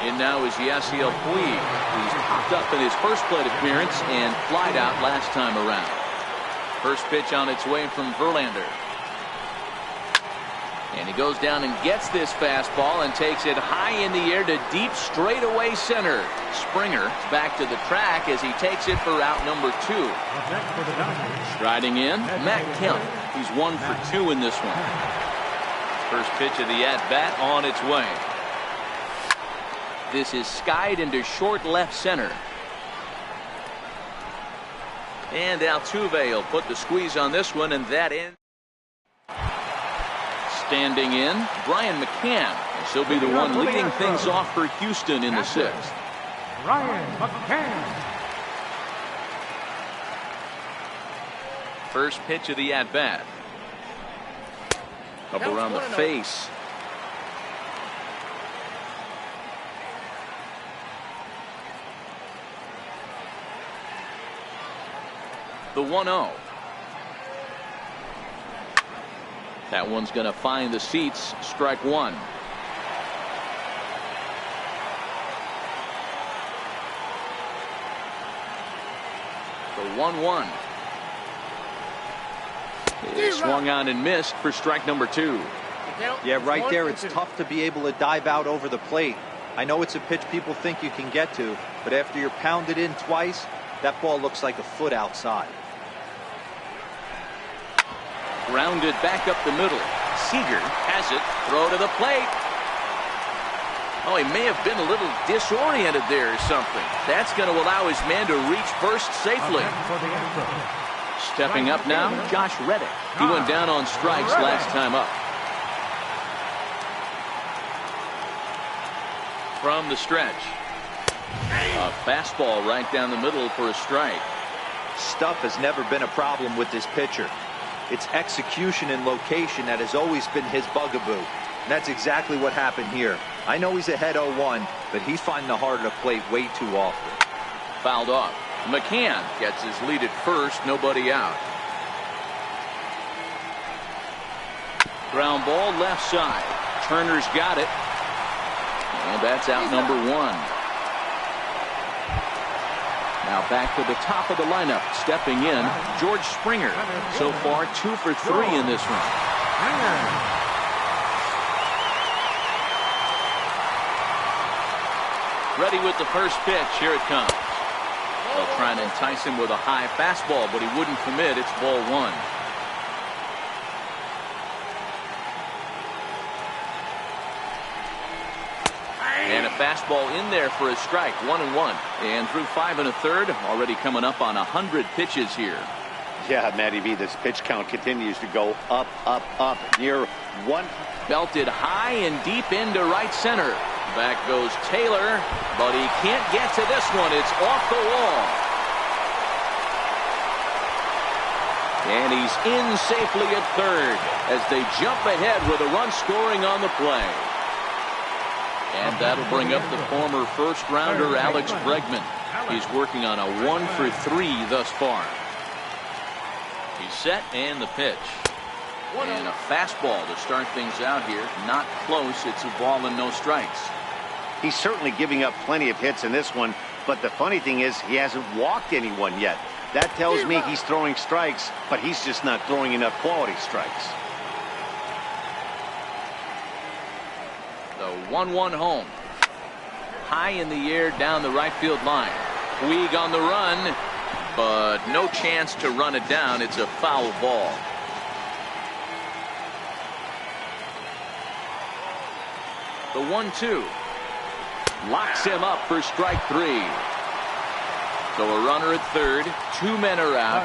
And now is Yasiel Puig. He's popped up in his first plate appearance and flied out last time around. First pitch on its way from Verlander. And he goes down and gets this fastball and takes it high in the air to deep straightaway center. Springer back to the track as he takes it for out number 2. Striding in, Matt Kemp. He's 1 for 2 in this one. First pitch of the at-bat on its way. This is skied into short left center. And Altuve will put the squeeze on this one, and that ends. Standing in, Brian McCann. He'll be the one leading things off for Houston in the 6th. Brian McCann. First pitch of the at-bat. Up around the face. The 1-0. That one's going to find the seats. Strike one. The 1-1. It swung on and missed for strike number 2. Yeah, right there, it's tough to be able to dive out over the plate. I know it's a pitch people think you can get to, but after you're pounded in twice, that ball looks like a foot outside. Grounded back up the middle. Seager has it. Throw to the plate. Oh, he may have been a little disoriented there or something. That's going to allow his man to reach first safely. Stepping up now, Josh Reddick. He went down on strikes last time up. From the stretch. A fastball right down the middle for a strike. Stuff has never been a problem with this pitcher. It's execution and location that has always been his bugaboo. And that's exactly what happened here. I know he's ahead 0-1, but he's finding the harder to plate way too often. Fouled off. McCann gets his lead at first, nobody out. Ground ball left side. Turner's got it. And that's out number 1. Now back to the top of the lineup. Stepping in, George Springer. So far 2 for 3 in this one. Ready with the first pitch. Here it comes. They'll try and entice him with a high fastball, but he wouldn't commit. It's ball 1. And a fastball in there for a strike. 1-1. And through 5 1/3. Already coming up on 100 pitches here. Yeah, Matty V, this pitch count continues to go up, up, up. Near 1. Belted high and deep into right center. Back goes Taylor, but he can't get to this one. It's off the wall. And he's in safely at third as they jump ahead with a run scoring on the play. And that'll bring up the former first-rounder Alex Bregman. He's working on a 1-for-3 thus far. He's set and the pitch. And a fastball to start things out here. Not close. It's a ball and no strikes. He's certainly giving up plenty of hits in this one, but the funny thing is he hasn't walked anyone yet. That tells me he's throwing strikes, but he's just not throwing enough quality strikes. The 1-1 home. High in the air down the right field line. Puig on the run, but no chance to run it down. It's a foul ball. The 1-2 locks him up for strike 3. So a runner at third, 2 men are out.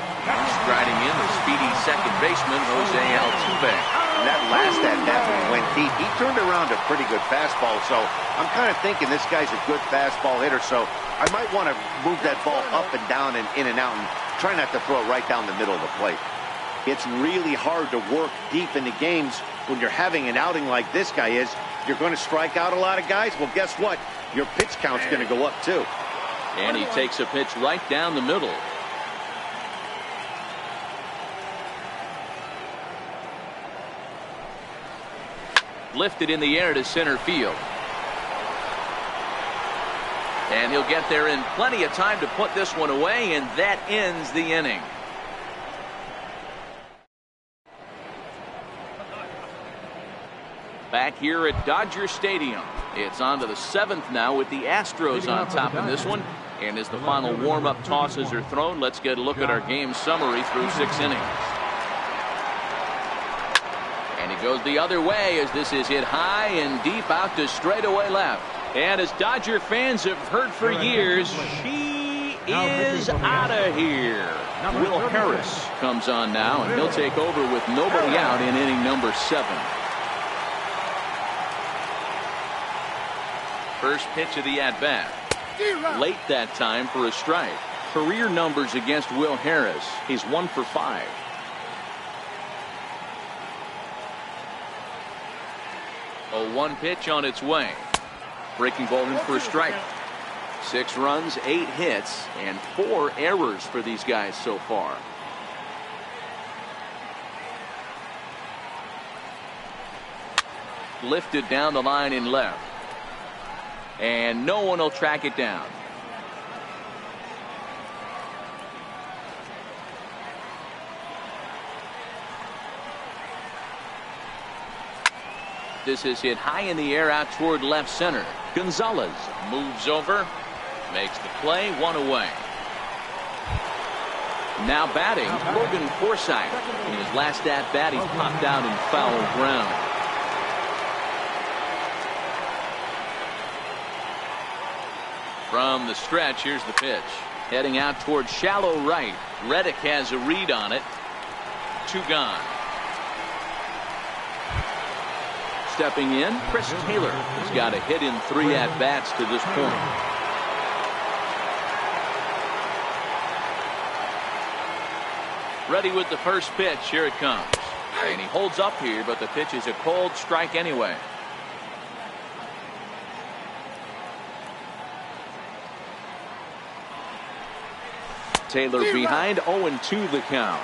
Striding in the speedy second baseman Jose Altuve. And that last at bat when he went deep, he turned around a pretty good fastball. So I'm kind of thinking this guy's a good fastball hitter. So I might want to move that ball up and down and in and out and try not to throw it right down the middle of the plate. It's really hard to work deep into games when you're having an outing like this guy is. You're going to strike out a lot of guys. Well, guess what? Your pitch count's going to go up too. And he takes a pitch right down the middle. Lifted in the air to center field. And he'll get there in plenty of time to put this one away, and that ends the inning. Back here at Dodger Stadium. It's on to the 7th now with the Astros on top in this one. And as the final warm-up tosses are thrown, let's get a look at our game summary through 6 innings. And he goes the other way as this is hit high and deep out to straightaway left. And as Dodger fans have heard for years, she is out of here. Will Harris comes on now, and he'll take over with nobody out in inning number 7. First pitch of the at-bat. Late that time for a strike. Career numbers against Will Harris. He's 1 for 5. A 1 pitch on its way. Breaking ball in for a strike. 6 runs, 8 hits, and 4 errors for these guys so far. Lifted down the line in left. And no one will track it down. This is hit high in the air out toward left center. Gonzalez moves over, makes the play, 1 away. Now batting, Logan Forsythe. In his last at bat, he's popped out in foul ground. From the stretch, here's the pitch. Heading out toward shallow right. Reddick has a read on it. 2 gone. Stepping in, Chris Taylor has got a hit in 3 at-bats to this point. Ready with the first pitch. Here it comes. And he holds up here, but the pitch is a cold strike anyway. Taylor behind, 0-2 the count.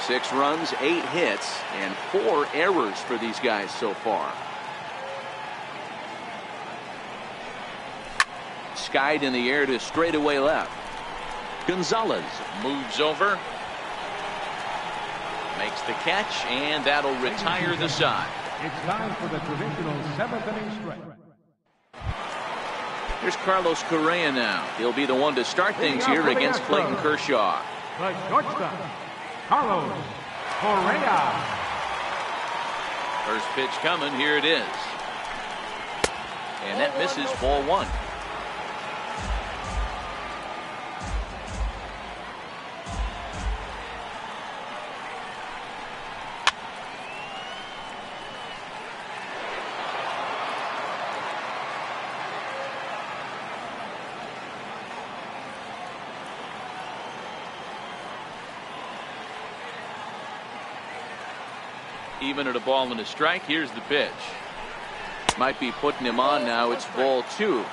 6 runs, 8 hits, and 4 errors for these guys so far. Skied in the air to straightaway left. Gonzalez moves over, makes the catch, and that'll retire the side. It's time for the traditional 7th inning stretch. Here's Carlos Correa now. He'll be the one to start things here against Clayton Kershaw. The shortstop, Carlos Correa. First pitch coming. Here it is. And that misses, ball 1. Even at a ball and a strike. Here's the pitch. Might be putting him on now. It's ball 2.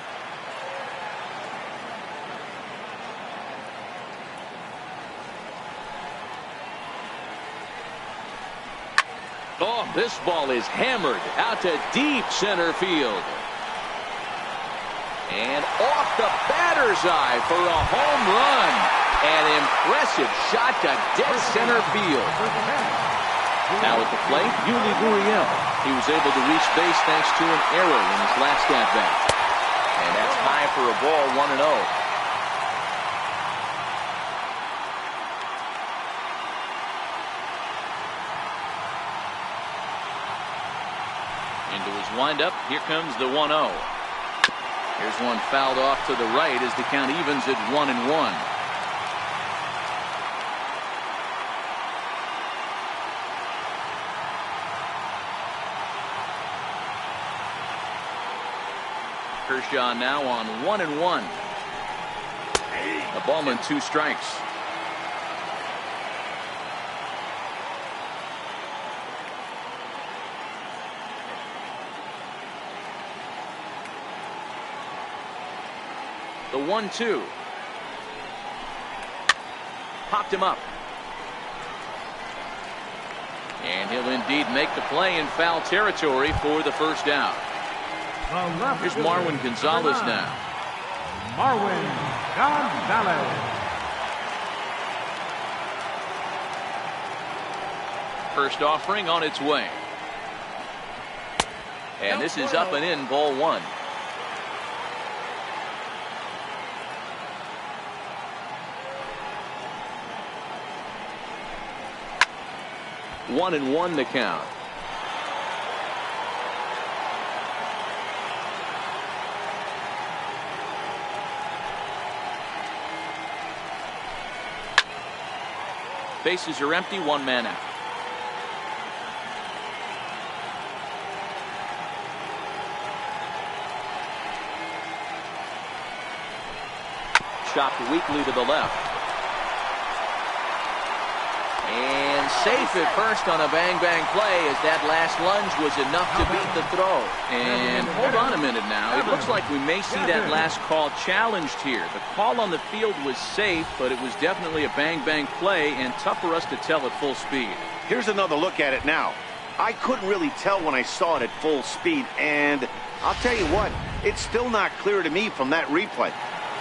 Oh, this ball is hammered out to deep center field. And off the batter's eye for a home run. An impressive shot to dead center field. Now at the plate, Yuli Gurriel. He was able to reach base thanks to an error in his last at-bat. And that's high for a ball, 1-0. Into his windup. Here comes the 1-0. Here's one fouled off to the right as the count evens at 1-1. Kershaw now on 1-1. A ball and 2 strikes. The 1-2. Popped him up. And he'll indeed make the play in foul territory for the first out. Here's Marwin Gonzalez now. Marwin Gonzalez. First offering on its way. And this is up and in, ball 1. One and 1 to count. Bases are empty, 1 man out. Chopped weakly to the left. And safe at first on a bang-bang play as that last lunge was enough to beat the throw. And hold on a minute now. It looks like we may see that last call challenged here. The call on the field was safe, but it was definitely a bang-bang play and tough for us to tell at full speed. Here's another look at it now. I couldn't really tell when I saw it at full speed, and I'll tell you what, it's still not clear to me from that replay.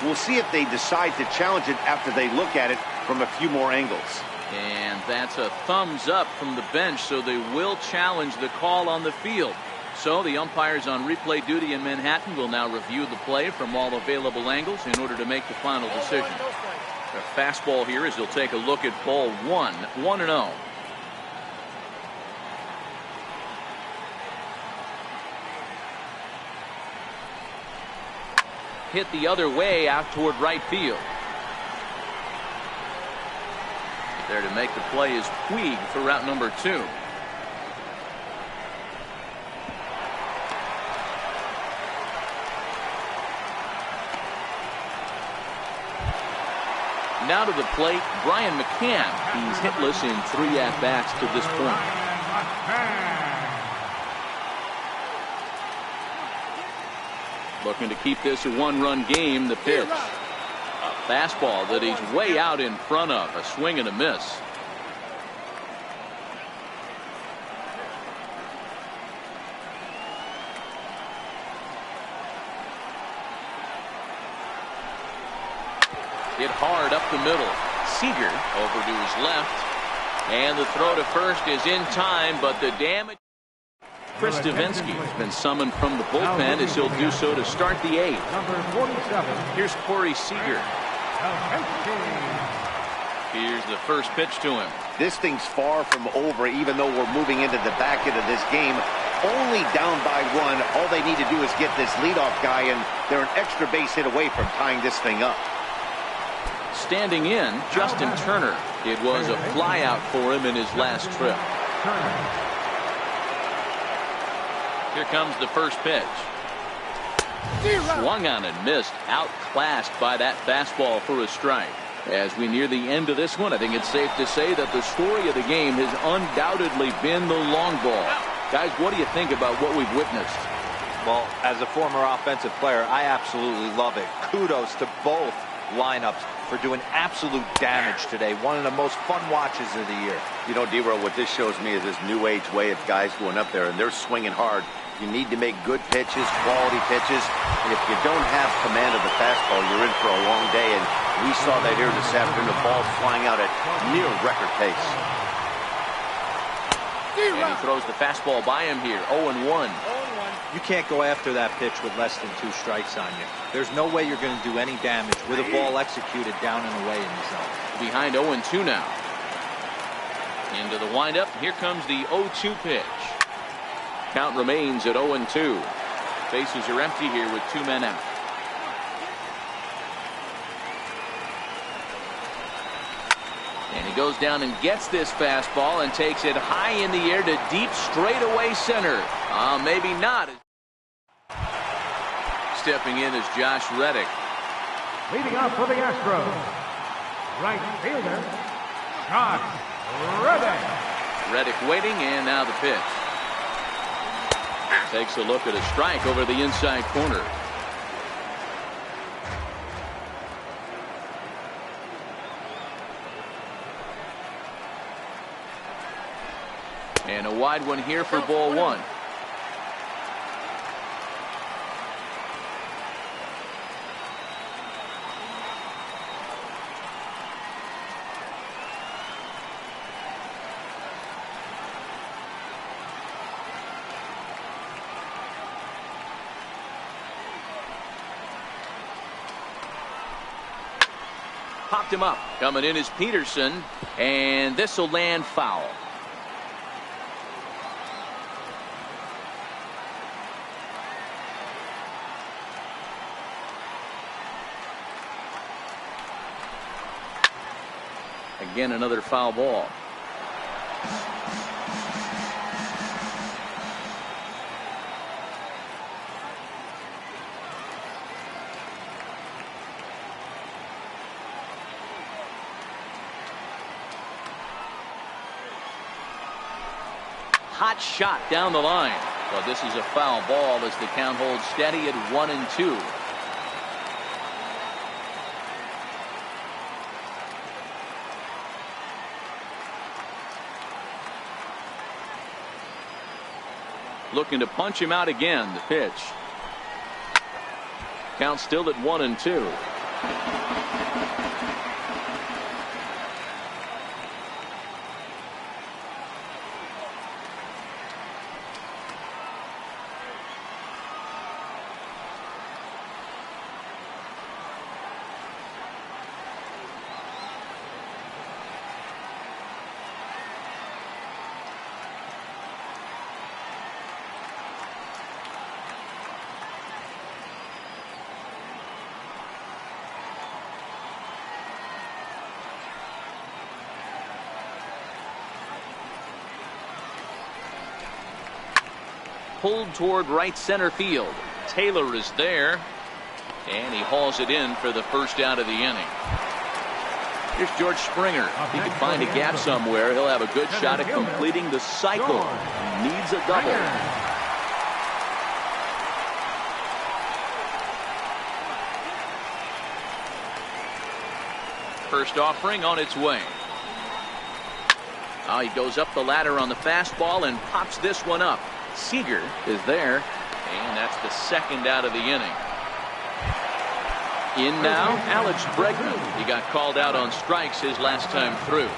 We'll see if they decide to challenge it after they look at it from a few more angles. And that's a thumbs up from the bench, so they will challenge the call on the field. So the umpires on replay duty in Manhattan will now review the play from all available angles in order to make the final decision. A fastball here as he'll take a look at ball 1, 1-0. Hit the other way out toward right field. There to make the play is Puig for route number 2. Now to the plate, Brian McCann. He's hitless in 3 at-bats to this point. Looking to keep this a 1-run game. The pitch. A fastball that he's way out in front of. A swing and a miss. Hit hard up the middle. Seager over to his left. And the throw to first is in time, but the damage. Chris Davinsky has been summoned from the bullpen as he'll do so to start the 8th. Number 47. Here's Corey Seager. Here's the first pitch to him. This thing's far from over, even though we're moving into the back end of this game. Only down by 1. All they need to do is get this leadoff guy, and they're an extra base hit away from tying this thing up. Standing in, Justin Turner. It was a flyout for him in his last trip. Here comes the first pitch. Swung on and missed. Outclassed by that fastball for a strike. As we near the end of this one, I think it's safe to say that the story of the game has undoubtedly been the long ball. Guys, what do you think about what we've witnessed? Well, as a former offensive player, I absolutely love it. Kudos to both lineups for doing absolute damage today. One of the most fun watches of the year. You know, D-Row, what this shows me is this new age way of guys going up there, and they're swinging hard. You need to make good pitches, quality pitches, and if you don't have command of the fastball, you're in for a long day, and we saw that here this afternoon. The ball flying out at near record pace. And he throws the fastball by him here, 0-1. You can't go after that pitch with less than 2 strikes on you. There's no way you're going to do any damage with a ball executed down and away in the zone. Behind 0-2 now. Into the windup. Here comes the 0-2 pitch. Count remains at 0-2. Bases are empty here with 2 men out. And he goes down and gets this fastball and takes it high in the air to deep straightaway center. Maybe not. Stepping in is Josh Reddick. Leading off for the Astros, right fielder, Josh Reddick. Reddick waiting, and now the pitch. Takes a look at a strike over the inside corner. And a wide one here for ball 1. Popped him up. Coming in is Peterson, and this will land foul. Again, another foul ball. Hot shot down the line. Well, this is a foul ball as the count holds steady at 1-2. Looking to punch him out again. The pitch. Count still at 1-2. Pulled toward right center field. Taylor is there, and he hauls it in for the first out of the inning. Here's George Springer. If he can find a gap somewhere, he'll have a good shot at completing the cycle. He needs a double. First offering on its way. He goes up the ladder on the fastball and pops this one up. Seager is there, and that's the second out of the inning. In now, Alex Bregman. He got called out on strikes his last time through.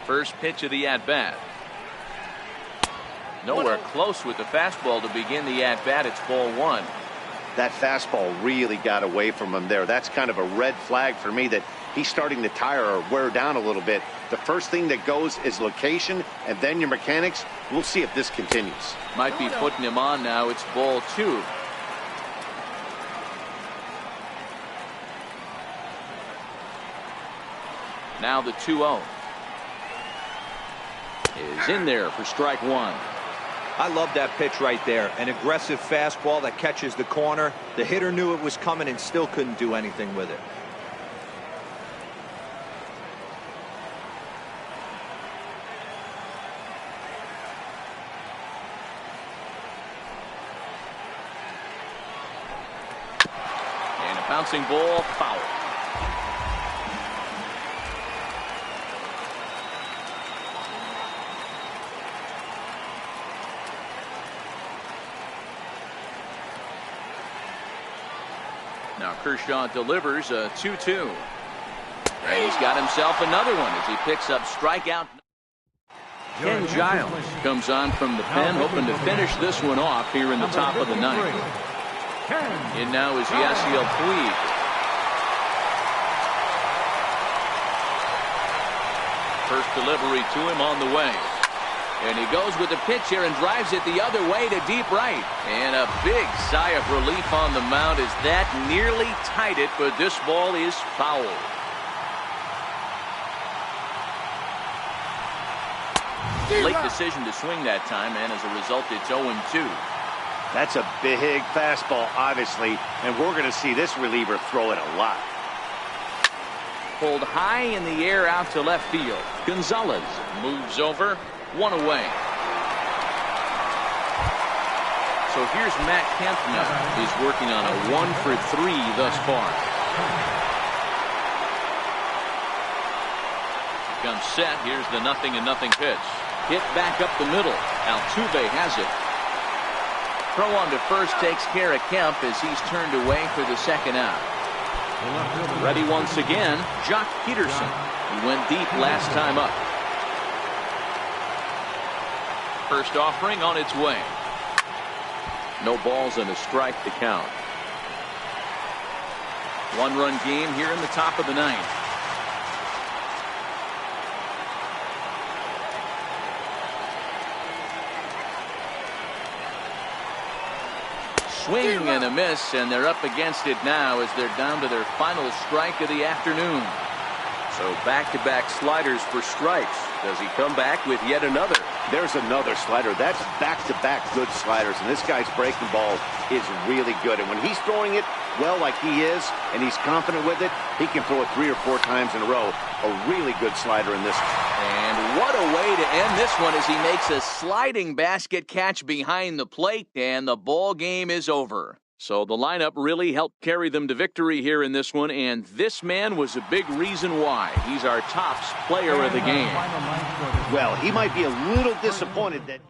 First pitch of the at-bat. Nowhere close with the fastball to begin the at-bat. It's ball 1. That fastball really got away from him there. That's kind of a red flag for me that he's starting to tire or wear down a little bit. The first thing that goes is location and then your mechanics. We'll see if this continues. Might be putting him on now. It's ball 2. Now the 2-0 is in there for strike 1. I love that pitch right there. An aggressive fastball that catches the corner. The hitter knew it was coming and still couldn't do anything with it. A bouncing ball, foul. Now Kershaw delivers a 2-2. And he's got himself another one as he picks up strikeout. Ken Giles comes on from the pen, hoping to finish this one off here in the top of the ninth. In now is Yasiel Puig. First delivery to him on the way. And he goes with the pitch here and drives it the other way to deep right. And a big sigh of relief on the mound as that nearly tied it, but this ball is foul. Late decision to swing that time, and as a result, it's 0-2. That's a big fastball, obviously, and we're going to see this reliever throw it a lot. Pulled high in the air out to left field. Gonzalez moves over, one away. So here's Matt Kemp now. He's working on a 1-for-3 thus far. Comes set. Here's the 0-0 pitch. Hit back up the middle. Altuve has it. Throw on to first takes care of Kemp as he's turned away for the second out. Ready once again, Jock Peterson. He went deep last time up. First offering on its way. No balls and a strike to count. One-run game here in the top of the ninth. Swing and a miss, and they're up against it now as they're down to their final strike of the afternoon. So back-to-back sliders for strikes. Does he come back with yet another? There's another slider. That's back-to-back good sliders, and this guy's breaking ball is really good. And when he's throwing it well like he is, and he's confident with it, he can throw it 3 or 4 times in a row. A really good slider in this. And what a way to end this one as he makes a sliding basket catch behind the plate, and the ball game is over. So the lineup really helped carry them to victory here in this one, and this man was a big reason why. He's our top player of the game. Well, he might be a little disappointed that